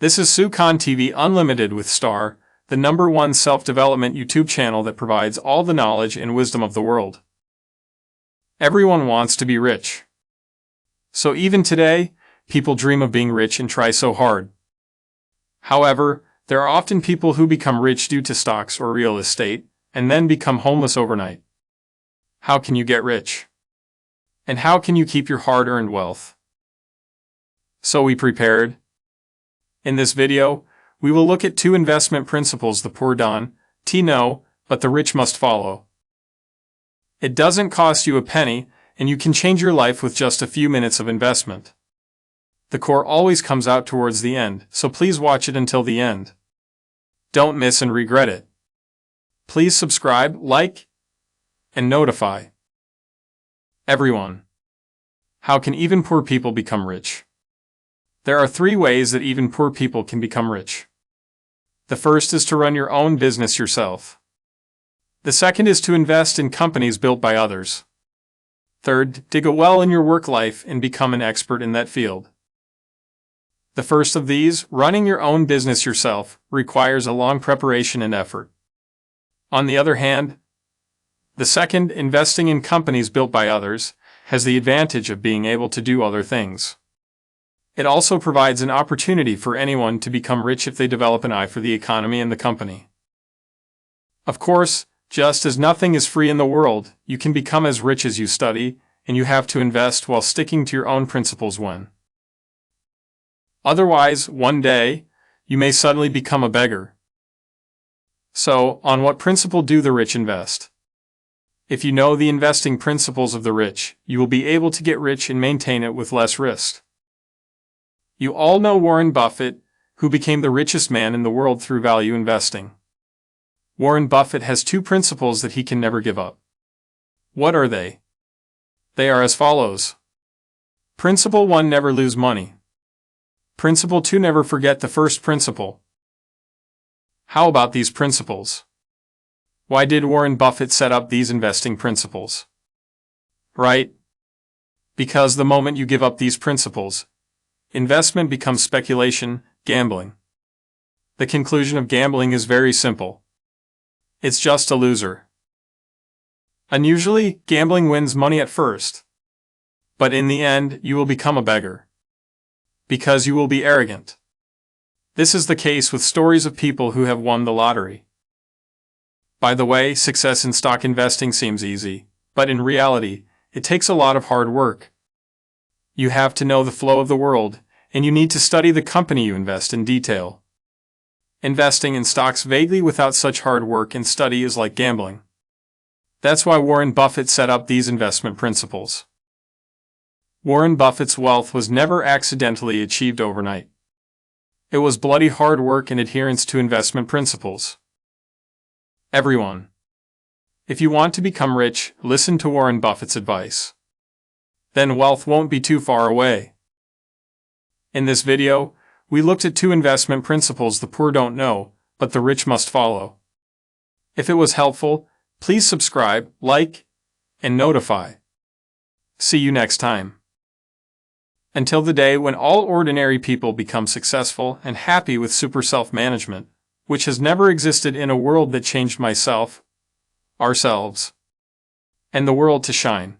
This is Sukan TV Unlimited with Star, the #1 self-development YouTube channel that provides all the knowledge and wisdom of the world. Everyone wants to be rich. So even today, people dream of being rich and try so hard. However, there are often people who become rich due to stocks or real estate, and then become homeless overnight. How can you get rich? And how can you keep your hard-earned wealth? So we prepared. In this video, we will look at 2 investment principles the poor don't know, but the rich must follow. It doesn't cost you a penny, and you can change your life with just a few minutes of investment. The core always comes out towards the end, so please watch it until the end. Don't miss and regret it. Please subscribe, like, and notify. Everyone. How can even poor people become rich? There are 3 ways that even poor people can become rich. The first is to run your own business yourself. The second is to invest in companies built by others. Third, dig a well in your work life and become an expert in that field. The first of these, running your own business yourself, requires a long preparation and effort. On the other hand, the second, investing in companies built by others, has the advantage of being able to do other things. It also provides an opportunity for anyone to become rich if they develop an eye for the economy and the company. Of course, just as nothing is free in the world, you can become as rich as you study, and you have to invest while sticking to your own principles when. Otherwise, one day, you may suddenly become a beggar. So, on what principle do the rich invest? If you know the investing principles of the rich, you will be able to get rich and maintain it with less risk. You all know Warren Buffett, who became the richest man in the world through value investing. Warren Buffett has 2 principles that he can never give up. What are they? They are as follows. Principle 1, never lose money. Principle 2, never forget the first principle. How about these principles? Why did Warren Buffett set up these investing principles? Right? Because the moment you give up these principles, investment becomes speculation, gambling. The conclusion of gambling is very simple. It's just a loser. Unusually, gambling wins money at first. But in the end, you will become a beggar. Because you will be arrogant. This is the case with stories of people who have won the lottery. By the way, success in stock investing seems easy, but in reality, it takes a lot of hard work. You have to know the flow of the world, and you need to study the company you invest in detail. Investing in stocks vaguely without such hard work and study is like gambling. That's why Warren Buffett set up these investment principles. Warren Buffett's wealth was never accidentally achieved overnight. It was bloody hard work and adherence to investment principles. Everyone. If you want to become rich, listen to Warren Buffett's advice. Then wealth won't be too far away. In this video, we looked at 2 investment principles the poor don't know, but the rich must follow. If it was helpful, please subscribe, like, and notify. See you next time. Until the day when all ordinary people become successful and happy with super self-management, which has never existed in a world that changed myself, ourselves, and the world to shine.